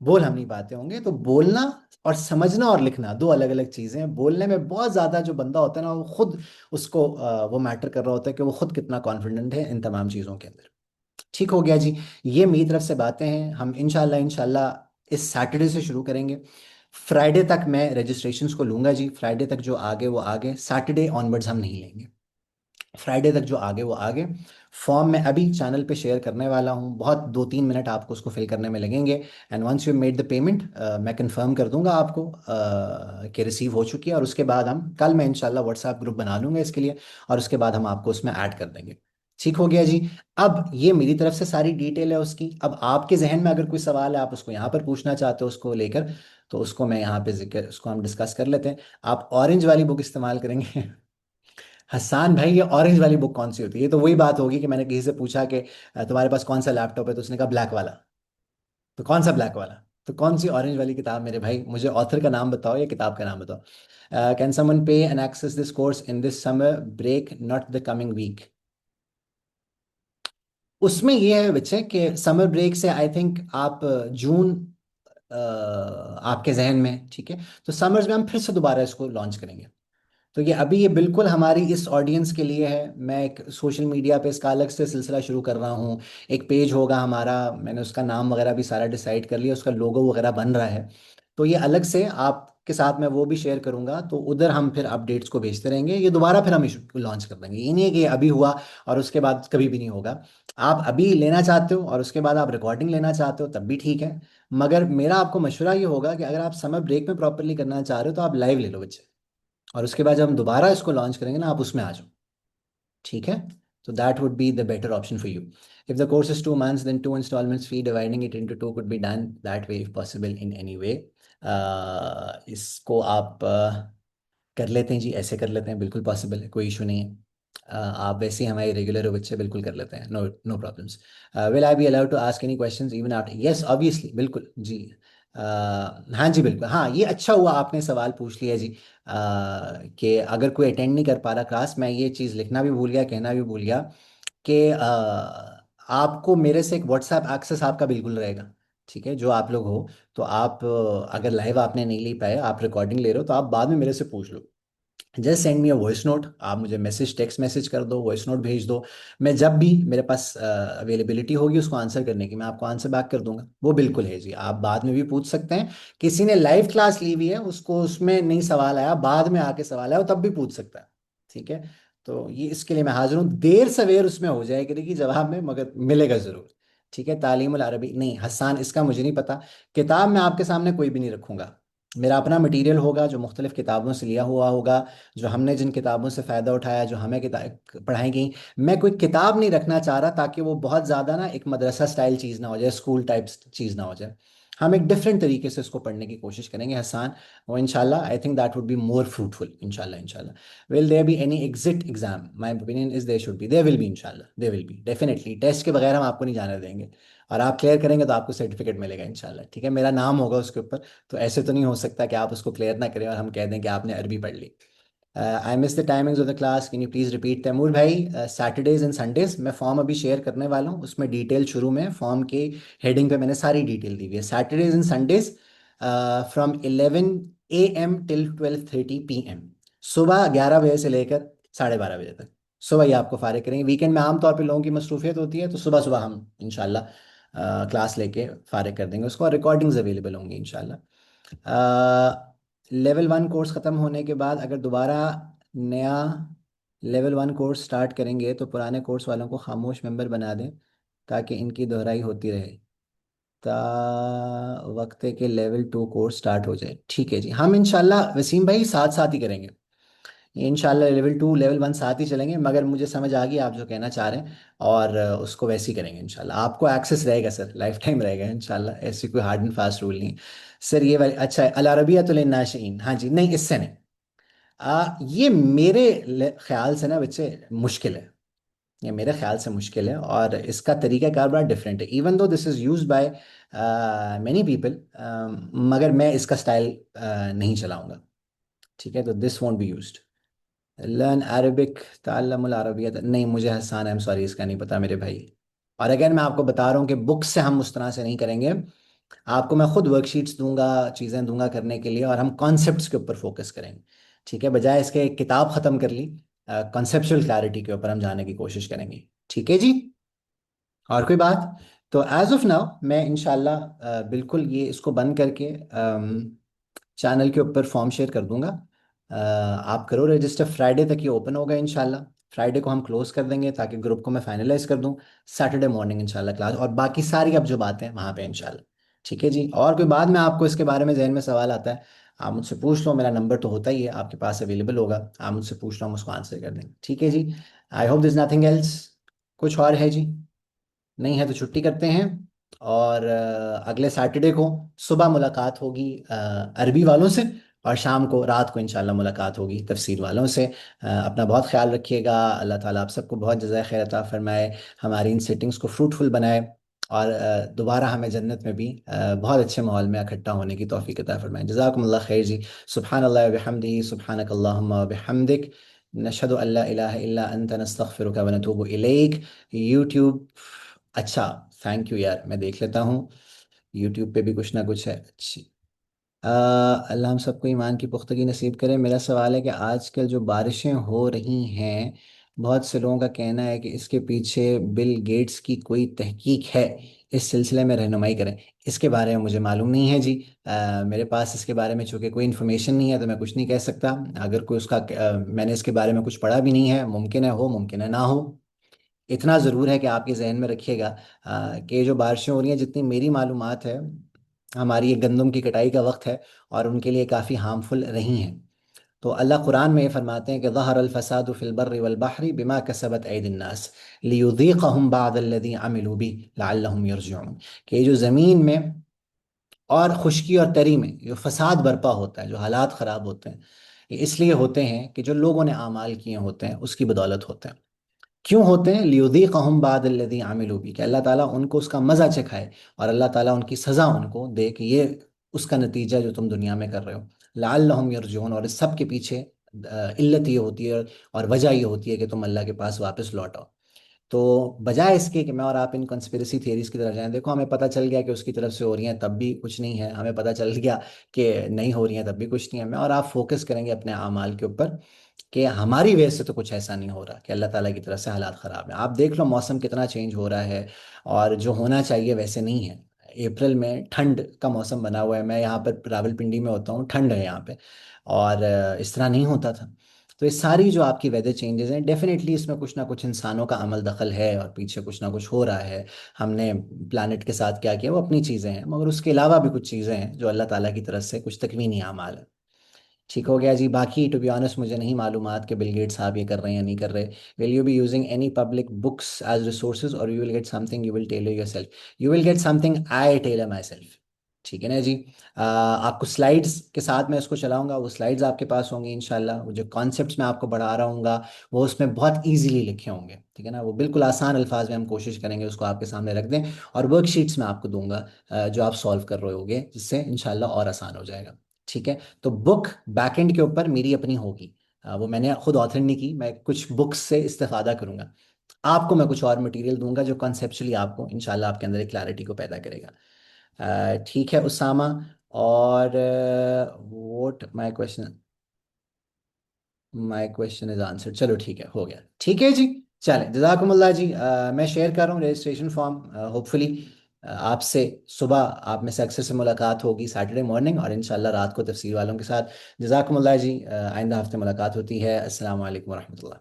बोल हम नहीं पाते होंगे, तो बोलना और समझना और लिखना दो अलग अलग चीजें हैं। बोलने में बहुत ज्यादा जो बंदा होता है ना, वो खुद उसको वो मैटर कर रहा होता है कि वो खुद कितना कॉन्फिडेंट है इन तमाम चीजों के अंदर। ठीक हो गया जी। ये मेरी तरफ से बातें हैं। हम इंशाल्लाह इंशाल्लाह इस सैटरडे से शुरू करेंगे। फ्राइडे तक मैं रजिस्ट्रेशंस को लूंगा जी। फ्राइडे तक जो आगे वो आगे, सैटरडे ऑनवर्ड्स हम नहीं लेंगे। फ्राइडे तक जो आगे वो आगे। फॉर्म मैं अभी चैनल पे शेयर करने वाला हूँ, बहुत 2-3 मिनट आपको उसको फिल करने में लगेंगे। And once you made the payment, मैं कंफर्म कर दूंगा आपको कि रिसीव हो चुकी है। और उसके बाद हम कल मैं इंशाल्लाह व्हाट्सएप ग्रुप बना लूंगा इसके लिए, और उसके बाद हम आपको उसमें ऐड कर देंगे। ठीक हो गया जी। अब ये मेरी तरफ से सारी डिटेल है उसकी। अब आपके जहन में अगर कोई सवाल है, आप उसको यहाँ पर पूछना चाहते हो उसको लेकर, तो उसको मैं यहाँ पे जिक्र उसको हम डिस्कस कर लेते हैं। आप ऑरेंज वाली बुक इस्तेमाल करेंगे? हसान भाई, ये ऑरेंज वाली बुक कौन सी होती है? ये तो वही बात होगी कि मैंने किसी से पूछा कि तुम्हारे पास कौन सा लैपटॉप है, तो उसने कहा ब्लैक वाला। तो कौन सा ब्लैक वाला? तो कौन सी ऑरेंज वाली किताब मेरे भाई? मुझे ऑथर का नाम बताओ या किताब का नाम बताओ। Can someone pay and access this course in this summer break not the coming week? उसमें ये है बच्चे कि समर ब्रेक से आई थिंक आप जून आपके जहन में, ठीक है। तो समर्स में हम फिर से दोबारा इसको लॉन्च करेंगे। तो ये अभी ये बिल्कुल हमारी इस ऑडियंस के लिए है। मैं एक सोशल मीडिया पे इसका अलग से सिलसिला शुरू कर रहा हूँ। एक पेज होगा हमारा, मैंने उसका नाम वगैरह भी सारा डिसाइड कर लिया, उसका लोगो वगैरह बन रहा है। तो ये अलग से आपके साथ मैं वो भी शेयर करूंगा, तो उधर हम फिर अपडेट्स को भेजते रहेंगे। ये दोबारा फिर हम इशू लॉन्च कर देंगे। ये नहीं है कि ये अभी हुआ और उसके बाद कभी भी नहीं होगा। आप अभी लेना चाहते हो और उसके बाद आप रिकॉर्डिंग लेना चाहते हो, तब भी ठीक है। मगर मेरा आपको मशवरा ये होगा कि अगर आप समर ब्रेक में प्रॉपरली करना चाह रहे हो, तो आप लाइव ले लो बच्चे, और उसके बाद जब हम दोबारा इसको लॉन्च करेंगे ना, आप उसमें आ जाओ। ठीक है? तो that would be the better option for you. If the course is 2 months, then 2 installments fee, dividing it into two could be done that way if possible in any way. इसको आप कर लेते हैं जी, ऐसे कर लेते हैं, बिल्कुल पॉसिबल है, कोई इशू नहीं है। आप वैसे ही हमारे रेगुलर बच्चे, बिल्कुल कर लेते हैं, no no problems. Will I be allowed to ask any questions even after? Yes obviously, बिल्कुल जी। हाँ जी बिल्कुल। हाँ, ये अच्छा हुआ आपने सवाल पूछ लिया जी। कि अगर कोई अटेंड नहीं कर पा रहा क्लास, मैं ये चीज़ लिखना भी भूल गया, कहना भी भूल गया कि आपको मेरे से एक व्हाट्सएप एक्सेस आपका बिल्कुल रहेगा। ठीक है, जो आप लोग हो, तो आप अगर लाइव आपने नहीं ले पाए, आप रिकॉर्डिंग ले रहे हो, तो आप बाद में मेरे से पूछ लो। Just send me a voice note, आप मुझे मैसेज टेक्स्ट मैसेज कर दो, वॉइस नोट भेज दो। मैं जब भी मेरे पास अवेलेबिलिटी होगी उसको आंसर करने की, मैं आपको आंसर बैक कर दूंगा। वो बिल्कुल है जी, आप बाद में भी पूछ सकते हैं। किसी ने लाइव क्लास ली हुई है, उसको उसमें नहीं सवाल आया, बाद में आके सवाल आया, वो तब भी पूछ सकता है। ठीक है? तो ये इसके लिए मैं हाजिर हूँ। देर सवेर उसमें हो जाएगी देखिए जवाब में, मगर मिलेगा जरूर। ठीक है? तालीमुल अरबी नहीं हसान, इसका मुझे नहीं पता। किताब मैं आपके सामने कोई भी नहीं रखूंगा। मेरा अपना मटेरियल होगा जो मुख्तलिफ किताबों से लिया हुआ होगा, जो हमने जिन किताबों से फ़ायदा उठाया, जो हमें किताब पढ़ाई गई। मैं कोई किताब नहीं रखना चाह रहा, ताकि वो बहुत ज़्यादा ना एक मदरसा स्टाइल चीज़ ना हो जाए, स्कूल टाइप चीज़ ना हो जाए। हम एक डिफरेंट तरीके से इसको पढ़ने की कोशिश करेंगे हसान। और इंशाल्लाह I think that would be more fruitful, इंशाल्लाह इंशाल्लाह। Will there be any exit exam? My opinion is there should be, there will be, इंशाल्लाह there will be definitely. Test के बगैर हम आपको नहीं जाने देंगे। और आप क्लियर करेंगे तो आपको सर्टिफिकेट मिलेगा इंशाल्लाह। ठीक है? मेरा नाम होगा उसके ऊपर। तो ऐसे तो नहीं हो सकता कि आप उसको क्लियर ना करें और हम कह दें कि आपने अरबी पढ़ ली। I miss the timings of the class, can you please repeat? Taimur भाई, सैटरडेज एंड संडेज मैं फॉर्म अभी शेयर करने वाला हूँ, उसमें डिटेल शुरू में फॉर्म के हेडिंग पे मैंने सारी डिटेल दी हुई है। Saturdays and Sundays from 11 AM till 12:30 PM, सुबह 11 बजे से लेकर 12:30 बजे तक। सुबह ही आपको फारिग करेंगे। वीकेंड में आमतौर पे लोगों की मसरूफियत होती है, तो सुबह सुबह हम इंशाल्लाह क्लास लेके फारिग कर देंगे उसको, और रिकॉर्डिंग्स अवेलेबल होंगी इंशाल्लाह। लेवल 1 कोर्स ख़त्म होने के बाद अगर दोबारा नया लेवल 1 कोर्स स्टार्ट करेंगे, तो पुराने कोर्स वालों को खामोश मेंबर बना दें, ताकि इनकी दोहराई होती रहे। वक्त है कि लेवल 2 कोर्स स्टार्ट हो जाए। ठीक है जी, हम इंशाल्लाह वसीम भाई साथ साथ ही करेंगे। ये इंशाल्लाह लेवल 2 लेवल 1 साथ ही चलेंगे, मगर मुझे समझ आ गई आप जो कहना चाह रहे हैं। और उसको वैसे ही करेंगे इंशाल्लाह। आपको एक्सेस रहेगा सर, लाइफ टाइम रहेगा इंशाल्लाह, ऐसी कोई हार्ड एंड फास्ट रूल नहीं। सर ये वाली अच्छा है, अल अरबियतुल लिन्नाशिईन, हाँ जी, नहीं इससे नहीं। ये मेरे ख्याल से ना बच्चे मुश्किल है। ये मेरे ख्याल से मुश्किल है, और इसका तरीकाकार बड़ा डिफरेंट है, even though this is use by many people. मगर मैं इसका स्टाइल नहीं चलाऊंगा। ठीक है, तो this won't be used. Learn Arabic ताल्लुमुल अरबियत, नहीं मुझे हसान, आई एम सॉरी, इसका नहीं पता मेरे भाई। और अगेन मैं आपको बता रहा हूँ कि बुक से हम उस तरह से नहीं करेंगे। आपको मैं खुद वर्कशीट्स दूंगा, चीज़ें दूंगा करने के लिए, और हम कॉन्सेप्ट्स के ऊपर फोकस करेंगे। ठीक है, बजाय इसके एक किताब ख़त्म कर ली, कॉन्सेप्चुअल क्लैरिटी के ऊपर हम जाने की कोशिश करेंगे। ठीक है जी। और कोई बात? तो एज ऑफ नाउ मैं इंशाल्लाह बिल्कुल ये इसको बंद करके चैनल के ऊपर फॉर्म शेयर कर दूंगा। आप करो रजिस्टर, फ्राइडे तक ये ओपन होगा इंशाल्लाह। फ्राइडे को हम क्लोज कर देंगे ताकि ग्रुप को मैं फाइनलाइज कर दूं। सैटरडे मॉर्निंग इंशाल्लाह क्लास, और बाकी सारी अब जो बातें हैं वहाँ पे इंशाल्लाह। ठीक है जी। और कोई बाद में आपको इसके बारे में जहन में सवाल आता है, आप मुझसे पूछ लो, मेरा नंबर तो होता ही है आपके पास अवेलेबल होगा, आप मुझसे पूछ लो, हम उसको आंसर कर देंगे। ठीक है जी। I hope this nothing else. कुछ और है जी? नहीं है तो छुट्टी करते हैं। और अगले सैटरडे को सुबह मुलाकात होगी अरबी वालों से, और शाम को रात को इंशाल्लाह मुलाकात होगी तफसीर वालों से। अपना बहुत ख्याल रखिएगा। अल्लाह ताला आप सबको बहुत जज़ाय खैर अता फरमाए, हमारी इन सेटिंग्स को फ्रूटफुल बनाए, और दोबारा हमें जन्नत में भी बहुत अच्छे माहौल में इकट्ठा होने की तौफीक अता फरमाए। जज़ाकुमुल्लाह खैर जी। सुब्हानल्लाहि व बिहम्दिही, सुब्हानकल्लाहुम्मा व बिहम्दिक, नशहदु अल्ला इलाहा इल्ला अंता, नस्तगफिरुका व नतूबु इलैक। यूट्यूब, अच्छा, थैंक यू यार, मैं देख लेता हूँ। यूट्यूब पे भी कुछ ना कुछ है, अच्छी। अल्लाह हम सबको ईमान की पुख्तगी नसीब करे। मेरा सवाल है कि आजकल जो बारिशें हो रही हैं, बहुत से लोगों का कहना है कि इसके पीछे बिल गेट्स की कोई तहकीक है, इस सिलसिले में रहनुमाई करें। इसके बारे में मुझे मालूम नहीं है जी। मेरे पास इसके बारे में चूंकि कोई इन्फॉर्मेशन नहीं है तो मैं कुछ नहीं कह सकता। अगर कोई उसका मैंने इसके बारे में कुछ पढ़ा भी नहीं है, मुमकिन है हो, मुमकिन है ना हो। इतना ज़रूर है कि आपके जहन में रखिएगा कि जो बारिशें हो रही हैं, जितनी मेरी मालूमात है, हमारी ये गंदम की कटाई का वक्त है, और उनके लिए काफ़ी हार्मफुल रही हैं। तो अल्लाह कुरान में ये फरमाते हैं कि ज़हरल फसादु फिल बर्रि वल बहरी बिमा कसबत ऐदिन नास लियुज़ीक़हुम बअदल्लज़ी अमिलू बिही लअल्लहुम यरजिऊन। कि ये जो ज़मीन में और खुशकी और तरी में जो फसाद बर्पा होता है, जो हालात ख़राब होते हैं, ये इसलिए होते हैं कि जो लोगों ने आमाल किए होते हैं उसकी बदौलत होते हैं। क्यों होते हैं? लियुज़ीक़हुम बादल्लज़ी आमिलू भी, कि अल्लाह ताला उनको उसका मज़ा चखाए, और अल्लाह ताला उनकी सज़ा उनको दे कि ये उसका नतीजा जो तुम दुनिया में कर रहे हो। लअल्लहुम यरजिऊन, और इस सब के पीछे इल्लत ये होती है और वजह ये होती है कि तुम अल्लाह के पास वापस लौट आओ। तो बजाय इसके कि मैं और आप इन कंस्पिरेसी थियरीज की तरफ जाएं, देखो हमें पता चल गया कि उसकी तरफ से हो रही हैं तब भी कुछ नहीं है, हमें पता चल गया कि नहीं हो रही हैं तब भी कुछ नहीं है। मैं और आप फोकस करेंगे अपने अमाल के ऊपर, कि हमारी वजह से तो कुछ ऐसा नहीं हो रहा, कि अल्लाह ताला की तरफ से हालात ख़राब हैं। आप देख लो मौसम कितना चेंज हो रहा है, और जो होना चाहिए वैसे नहीं है। अप्रैल में ठंड का मौसम बना हुआ है, मैं यहाँ पर रावलपिंडी में होता हूँ, ठंड है यहाँ पे, और इस तरह नहीं होता था। तो ये सारी जो आपकी वेदर चेंजेस हैं, डेफिनेटली इसमें कुछ ना कुछ इंसानों का अमल दखल है, और पीछे कुछ ना कुछ हो रहा है। हमने प्लानट के साथ क्या किया वो अपनी चीज़ें हैं, मगर उसके अलावा भी कुछ चीज़ें हैं जो अल्लाह ताला की तरफ से कुछ तकवीनी आमाल है। ठीक हो गया जी। बाकी टू बी ऑनेस्ट मुझे नहीं मालूमात कि बिल गेट्स साहब ये कर रहे हैं या नहीं कर रहे। Will you be using any public books as resources, और you will get something you will tailor yourself? You will get something I tailor myself. ठीक है ना जी। आपको स्लाइड्स के साथ मैं इसको चलाऊंगा, वो स्लाइड्स आपके पास होंगी इंशाल्लाह। वो जो कॉन्सेप्ट्स मैं आपको बढ़ा रहा हूँ वो उसमें बहुत ईजीली लिखे होंगे। ठीक है ना, वो बिल्कुल आसान अल्फाज में हम कोशिश करेंगे उसको आपके सामने रख दें, और वर्कशीट्स मैं आपको दूंगा जो आप सॉल्व कर रहे होगे, जिससे इंशाल्लाह और आसान हो जाएगा। ठीक है। तो बुक बैकएंड के ऊपर मेरी अपनी होगी, वो मैंने खुद ऑथर नहीं की, मैं कुछ बुक्स से इस्तेफादा करूंगा। आपको मैं कुछ और मटेरियल दूंगा जो कॉन्सेप्चुअली आपको इंशाल्लाह आपके अंदर एक क्लैरिटी को पैदा करेगा। ठीक है उसामा। और vote my question is answer, चलो ठीक है, हो गया। ठीक है जी। चलें, जजाकुमुल्लाह जी। मैं शेयर कर रहा हूँ रजिस्ट्रेशन फॉर्म। होपफुली आपसे सुबह आप में से अक्सर से मुलाकात होगी सैटरडे मॉर्निंग, और इंशाल्लाह रात को तफसीर वालों के साथ। जजाकुमुल्लाह जी। आइंदा हफ्ते मुलाकात होती है। अस्सलाम वालेकुम वरहमतुल्लाह।